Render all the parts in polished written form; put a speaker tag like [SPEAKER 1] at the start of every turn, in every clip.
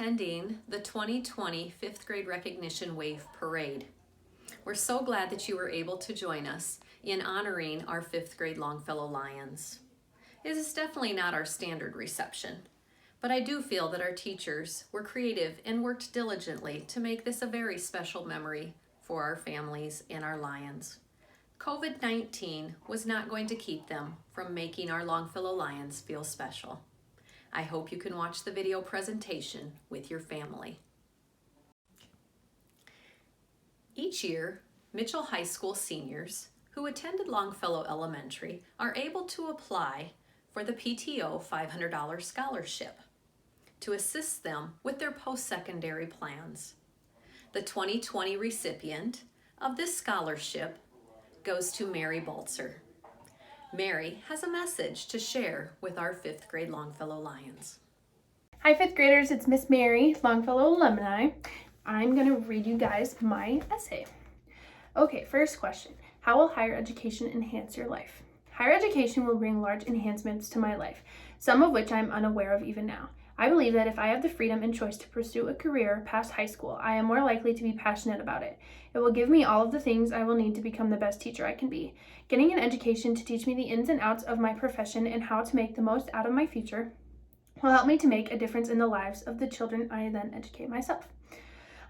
[SPEAKER 1] attending the 2020 fifth grade recognition wave parade. We're so glad that you were able to join us in honoring our fifth grade Longfellow Lions. It is definitely not our standard reception, but I do feel that our teachers were creative and worked diligently to make this a very special memory for our families and our Lions. COVID-19 was not going to keep them from making our Longfellow Lions feel special. I hope you can watch the video presentation with your family. Each year, Mitchell High School seniors who attended Longfellow Elementary are able to apply for the PTO $500 scholarship to assist them with their post-secondary plans. The 2020 recipient of this scholarship goes to Mary Baltzer. Mary has a message to share with our fifth grade Longfellow Lions.
[SPEAKER 2] Hi fifth graders, it's Miss Mary, Longfellow alumni. I'm going to read you guys my essay. Okay, first question. How will higher education enhance your life? Higher education will bring large enhancements to my life, some of which I'm unaware of even now. I believe that if I have the freedom and choice to pursue a career past high school, I am more likely to be passionate about it. It will give me all of the things I will need to become the best teacher I can be. Getting an education to teach me the ins and outs of my profession and how to make the most out of my future will help me to make a difference in the lives of the children I then educate myself.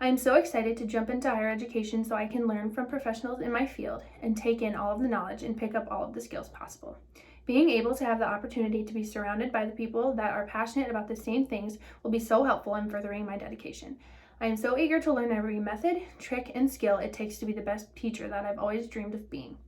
[SPEAKER 2] I am so excited to jump into higher education so I can learn from professionals in my field and take in all of the knowledge and pick up all of the skills possible. Being able to have the opportunity to be surrounded by the people that are passionate about the same things will be so helpful in furthering my dedication. I am so eager to learn every method, trick, and skill it takes to be the best teacher that I've always dreamed of being.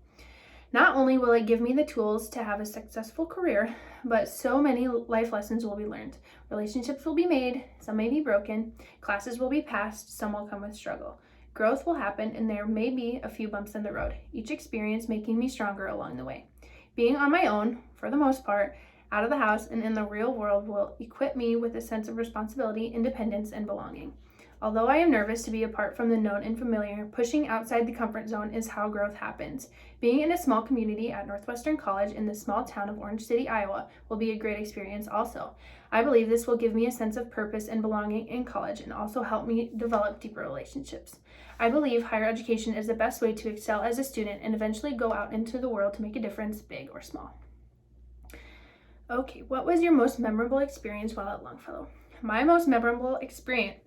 [SPEAKER 2] Not only will it give me the tools to have a successful career, but so many life lessons will be learned. Relationships will be made, some may be broken, classes will be passed, some will come with struggle. Growth will happen, and there may be a few bumps in the road, each experience making me stronger along the way. Being on my own, for the most part, out of the house and in the real world will equip me with a sense of responsibility, independence, and belonging. Although I am nervous to be apart from the known and familiar, pushing outside the comfort zone is how growth happens. Being in a small community at Northwestern College in the small town of Orange City, Iowa will be a great experience also. I believe this will give me a sense of purpose and belonging in college and also help me develop deeper relationships. I believe higher education is the best way to excel as a student and eventually go out into the world to make a difference, big or small. Okay, what was your most memorable experience while at Longfellow? My most memorable experience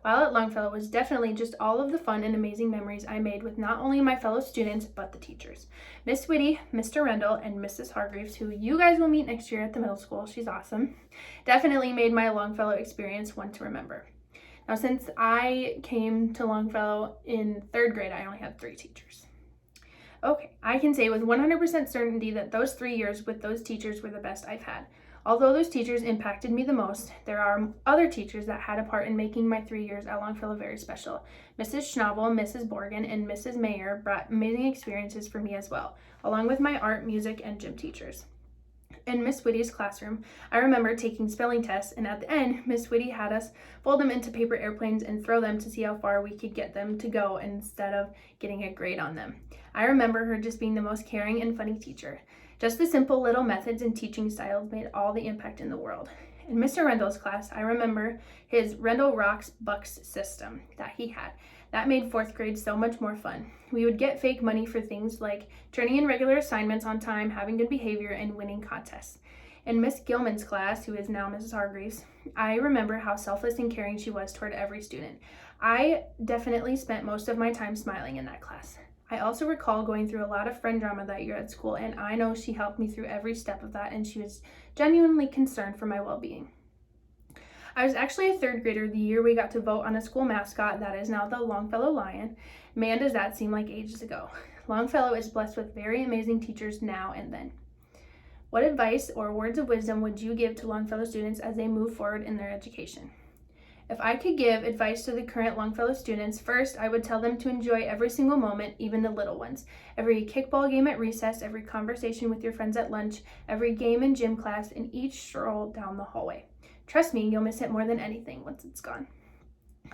[SPEAKER 2] while at Longfellow was definitely just all of the fun and amazing memories I made with not only my fellow students, but the teachers. Miss Whitty, Mr. Rendell, and Mrs. Hargreaves, who you guys will meet next year at the middle school, she's awesome, definitely made my Longfellow experience one to remember. Now, since I came to Longfellow in third grade, I only had 3 teachers. Okay, I can say with 100% certainty that those 3 years with those teachers were the best I've had. Although those teachers impacted me the most, there are other teachers that had a part in making my 3 years at Longfellow very special. Mrs. Schnabel, Mrs. Borgen, and Mrs. Mayer brought amazing experiences for me as well, along with my art, music, and gym teachers. In Miss Whitty's classroom, I remember taking spelling tests, and at the end, Miss Whitty had us fold them into paper airplanes and throw them to see how far we could get them to go instead of getting a grade on them. I remember her just being the most caring and funny teacher. Just the simple little methods and teaching styles made all the impact in the world. In Mr. Rendell's class, I remember his Rendell Rocks Bucks system that he had. That made 4th grade so much more fun. We would get fake money for things like turning in regular assignments on time, having good behavior, and winning contests. In Miss Gilman's class, who is now Mrs. Hargreaves, I remember how selfless and caring she was toward every student. I definitely spent most of my time smiling in that class. I also recall going through a lot of friend drama that year at school, and I know she helped me through every step of that, and she was genuinely concerned for my well-being. I was actually a 3rd grader the year we got to vote on a school mascot that is now the Longfellow Lion. Man, does that seem like ages ago. Longfellow is blessed with very amazing teachers now and then. What advice or words of wisdom would you give to Longfellow students as they move forward in their education? If I could give advice to the current Longfellow students, first, I would tell them to enjoy every single moment, even the little ones. Every kickball game at recess, every conversation with your friends at lunch, every game in gym class, and each stroll down the hallway. Trust me, you'll miss it more than anything once it's gone.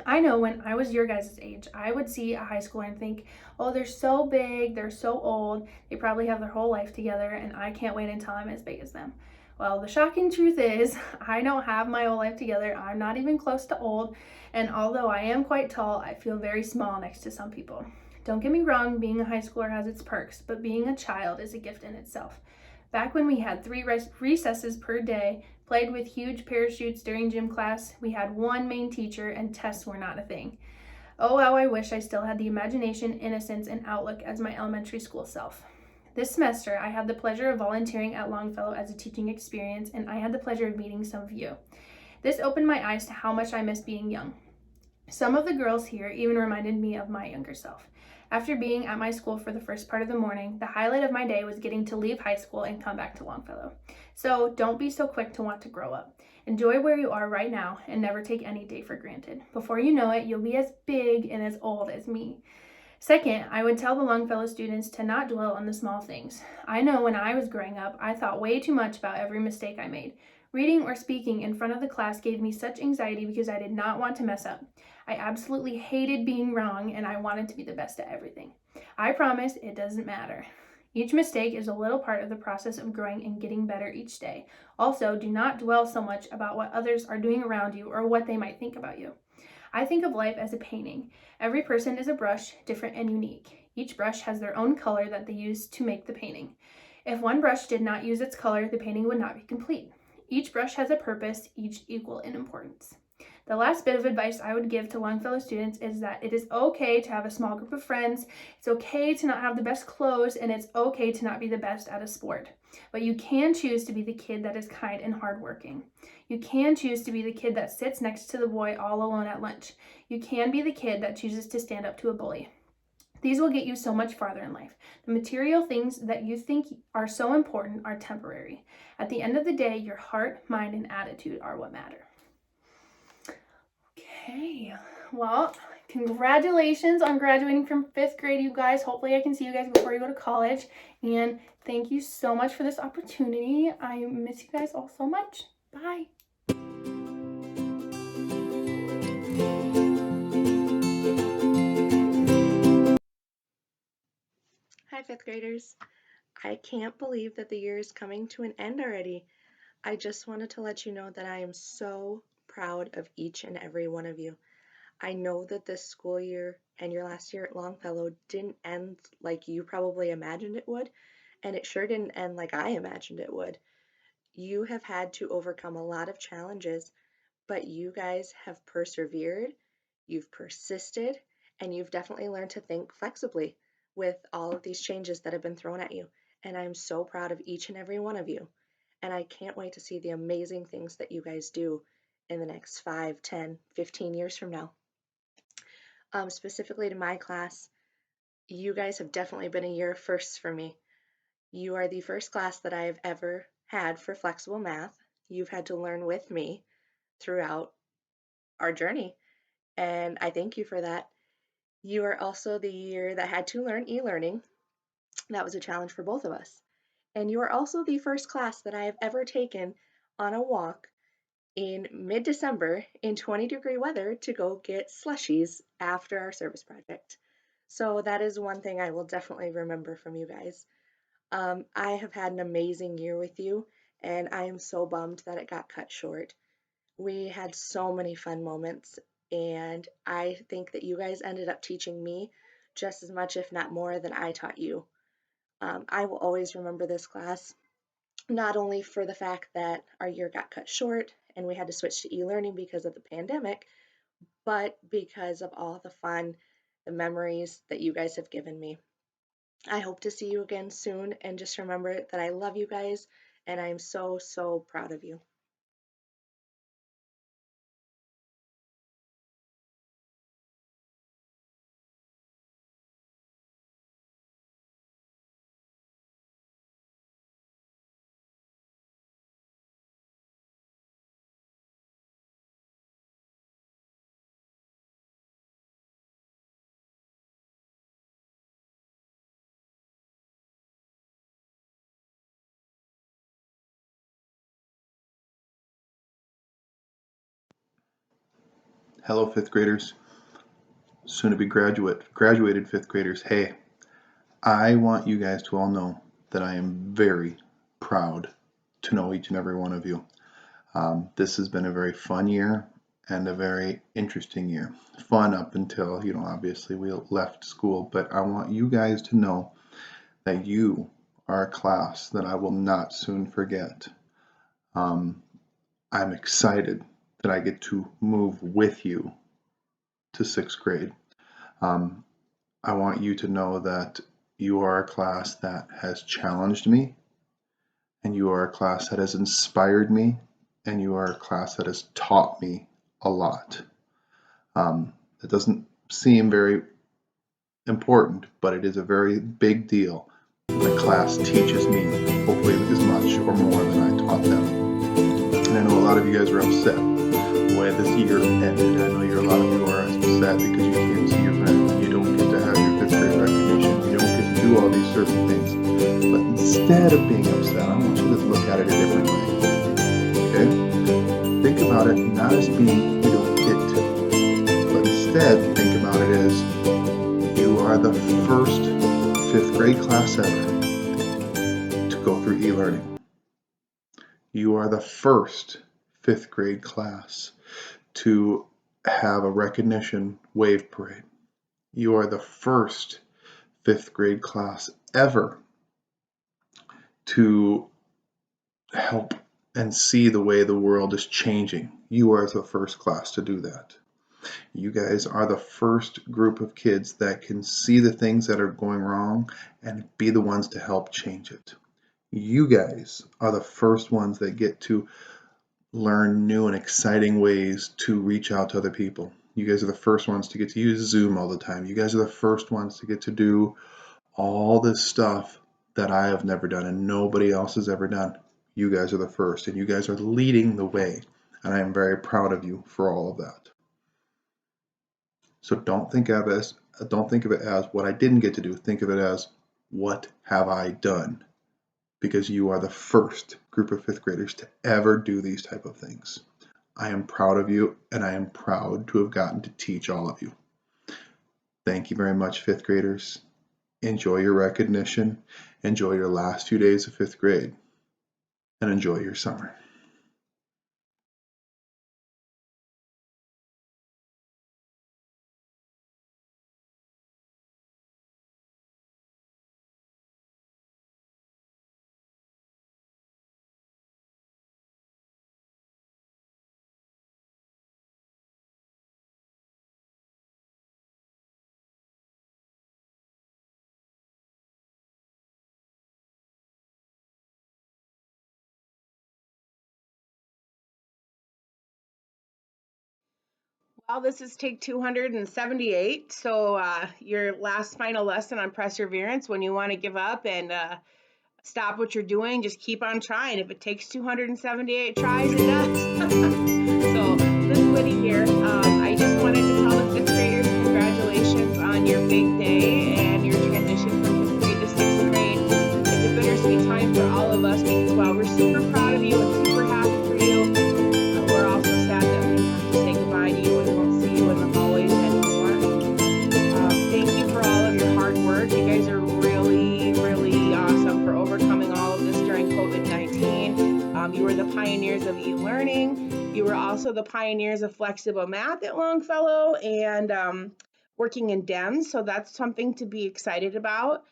[SPEAKER 2] I know when I was your guys' age, I would see a high schooler and think, oh, they're so big, they're so old, they probably have their whole life together, and I can't wait until I'm as big as them. Well, the shocking truth is, I don't have my whole life together. I'm not even close to old, and although I am quite tall, I feel very small next to some people. Don't get me wrong, being a high schooler has its perks, but being a child is a gift in itself. Back when we had 3 recesses per day, played with huge parachutes during gym class, we had one main teacher, and tests were not a thing. Oh, how I wish I still had the imagination, innocence, and outlook as my elementary school self. This semester, I had the pleasure of volunteering at Longfellow as a teaching experience, and I had the pleasure of meeting some of you. This opened my eyes to how much I miss being young. Some of the girls here even reminded me of my younger self. After being at my school for the first part of the morning, the highlight of my day was getting to leave high school and come back to Longfellow. So don't be so quick to want to grow up. Enjoy where you are right now and never take any day for granted. Before you know it, you'll be as big and as old as me. Second, I would tell the Longfellow students to not dwell on the small things. I know when I was growing up, I thought way too much about every mistake I made. Reading or speaking in front of the class gave me such anxiety because I did not want to mess up. I absolutely hated being wrong and I wanted to be the best at everything. I promise it doesn't matter. Each mistake is a little part of the process of growing and getting better each day. Also, do not dwell so much about what others are doing around you or what they might think about you. I think of life as a painting. Every person is a brush, different and unique. Each brush has their own color that they use to make the painting. If one brush did not use its color, the painting would not be complete. Each brush has a purpose, each equal in importance. The last bit of advice I would give to Longfellow students is that it is okay to have a small group of friends, it's okay to not have the best clothes, and it's okay to not be the best at a sport. But you can choose to be the kid that is kind and hardworking. You can choose to be the kid that sits next to the boy all alone at lunch. You can be the kid that chooses to stand up to a bully. These will get you so much farther in life. The material things that you think are so important are temporary. At the end of the day, your heart, mind, and attitude are what matter. Okay, well, congratulations on graduating from 5th grade, you guys. Hopefully I can see you guys before you go to college. And thank you so much for this opportunity. I miss you guys all so much. Bye.
[SPEAKER 3] Hi, fifth graders. I can't believe that the year is coming to an end already. I just wanted to let you know that I am so proud of each and every one of you. I know that this school year and your last year at Longfellow didn't end like you probably imagined it would, and it sure didn't end like I imagined it would. You have had to overcome a lot of challenges, but you guys have persevered, you've persisted, and you've definitely learned to think flexibly with all of these changes that have been thrown at you. And I'm so proud of each and every one of you. And I can't wait to see the amazing things that you guys do in the next 5, 10, 15 years from now. Specifically to my class, you guys have definitely been a year of firsts for me. You are the first class that I have ever had for flexible math. You've had to learn with me throughout our journey, and I thank you for that. You are also the year that had to learn e-learning. That was a challenge for both of us. And you are also the first class that I have ever taken on a walk in mid-December in 20-degree weather to go get slushies after our service project. So that is one thing I will definitely remember from you guys. I have had an amazing year with you, and I am so bummed that it got cut short. We had so many fun moments, and I think that you guys ended up teaching me just as much, if not more, than I taught you. I will always remember this class, not only for the fact that our year got cut short and we had to switch to e-learning because of the pandemic, but because of all the fun, the memories that you guys have given me. I hope to see you again soon, and just remember that I love you guys and I am so, so proud of you.
[SPEAKER 4] Hello, fifth graders, soon to be graduated fifth graders. Hey, I want you guys to all know that I am very proud to know each and every one of you. This has been a very fun year and a very interesting year. Fun up until, obviously we left school, but I want you guys to know that you are a class that I will not soon forget. I'm excited that I get to move with you to 6th grade. I want you to know that you are a class that has challenged me, and you are a class that has inspired me, and you are a class that has taught me a lot. It doesn't seem very important, but it is a very big deal when a class teaches me, hopefully as much or more than I taught them. And I know a lot of you guys are upset the way this year ended. I know a lot of you are upset because you can't see your friends and you don't get to have your 5th grade recognition. You don't get to do all these certain things. But instead of being upset, I want you to look at it a different way. Okay? Think about it not as being you don't get to, but instead think about it as you are the first 5th grade class ever to go through e-learning. You are the first 5th grade class to have a recognition wave parade. You are the first 5th grade class ever to help and see the way the world is changing. You are the first class to do that. You guys are the first group of kids that can see the things that are going wrong and be the ones to help change it. You guys are the first ones that get to learn new and exciting ways to reach out to other people. You guys are the first ones to get to use Zoom all the time. You guys are the first ones to get to do all this stuff that I have never done and nobody else has ever done. You guys are the first, and you guys are leading the way, and I am very proud of you for all of that. So don't think of it as what I didn't get to do. Think of it as what have I done? Because you are the first group of 5th graders to ever do these type of things. I am proud of you, and I am proud to have gotten to teach all of you. Thank you very much, 5th graders. Enjoy your recognition, enjoy your last few days of 5th grade, and enjoy your summer.
[SPEAKER 5] Well, this is take 278. So your last final lesson on perseverance. When you want to give up and stop what you're doing, just keep on trying. If it takes 278 tries, it does. So this Woody here. I just wanted to tell the 5th graders congratulations on your big day and your transition from 5th grade to 6th grade. It's a bittersweet time for all of us because while we're super proud of you and super happy for you, we're also sad that we have to say goodbye to you and won't see you in the hallways anymore. Thank you for all of your hard work. You guys are really, really awesome for overcoming all of this during COVID-19. You were the pioneers of e-learning. You were also the pioneers of flexible math at Longfellow and working in DEMS. So that's something to be excited about.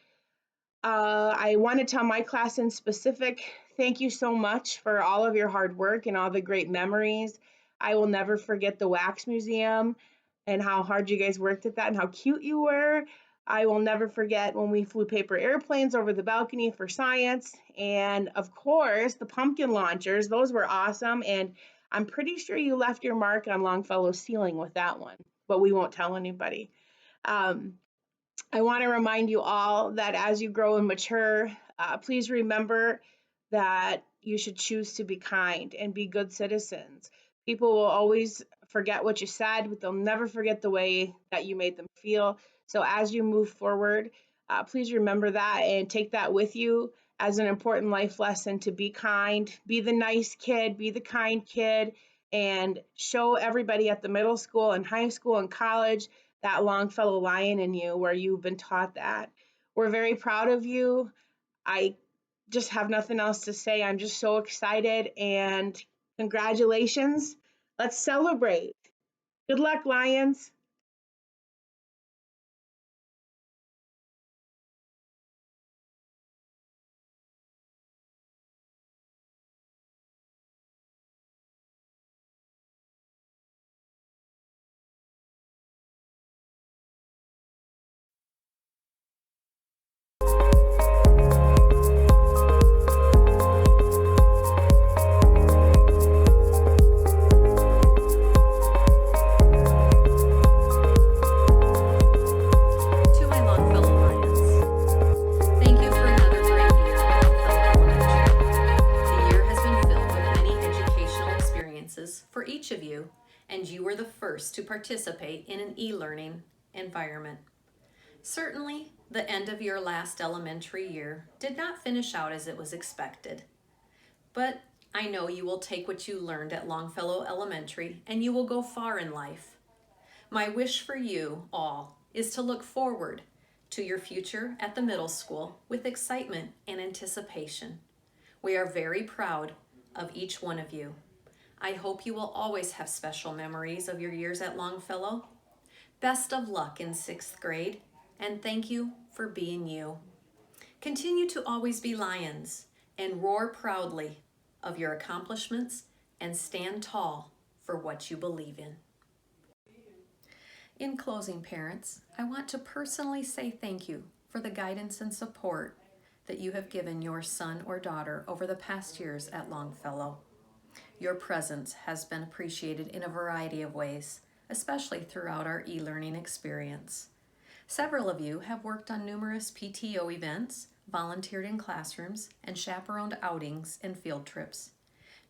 [SPEAKER 5] I want to tell my class in specific, thank you so much for all of your hard work and all the great memories. I will never forget the wax museum and how hard you guys worked at that and how cute you were. I will never forget when we flew paper airplanes over the balcony for science. And of course, the pumpkin launchers, those were awesome. And I'm pretty sure you left your mark on Longfellow's ceiling with that one, but we won't tell anybody. I want to remind you all that as you grow and mature, please remember that you should choose to be kind and be good citizens. People will always forget what you said, but they'll never forget the way that you made them feel. So as you move forward, please remember that and take that with you as an important life lesson to be kind, be the nice kid, be the kind kid, and show everybody at the middle school and high school and college that Longfellow lion in you where you've been taught that. We're very proud of you. I just have nothing else to say. I'm just so excited, and congratulations. Let's celebrate. Good luck, Lions.
[SPEAKER 1] To my Longfellow Lions, thank you for another great year at Longfellow Elementary. The year has been filled with many educational experiences for each of you, and you were the first to participate in an e-learning environment. Certainly, the end of your last elementary year did not finish out as it was expected. But I know you will take what you learned at Longfellow Elementary and you will go far in life. My wish for you all is to look forward to your future at the middle school with excitement and anticipation. We are very proud of each one of you. I hope you will always have special memories of your years at Longfellow. Best of luck in 6th grade, and thank you for being you. Continue to always be lions and roar proudly of your accomplishments and stand tall for what you believe in. In closing, parents, I want to personally say thank you for the guidance and support that you have given your son or daughter over the past years at Longfellow. Your presence has been appreciated in a variety of ways, especially throughout our e-learning experience. Several of you have worked on numerous PTO events, volunteered in classrooms, and chaperoned outings and field trips.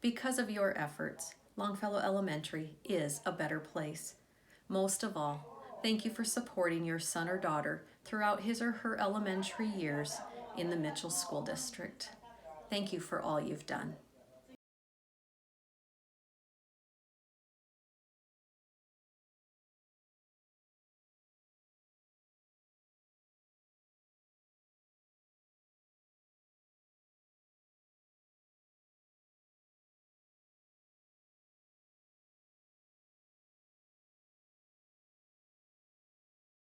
[SPEAKER 1] Because of your efforts, Longfellow Elementary is a better place. Most of all, thank you for supporting your son or daughter throughout his or her elementary years in the Mitchell School District. Thank you for all you've done.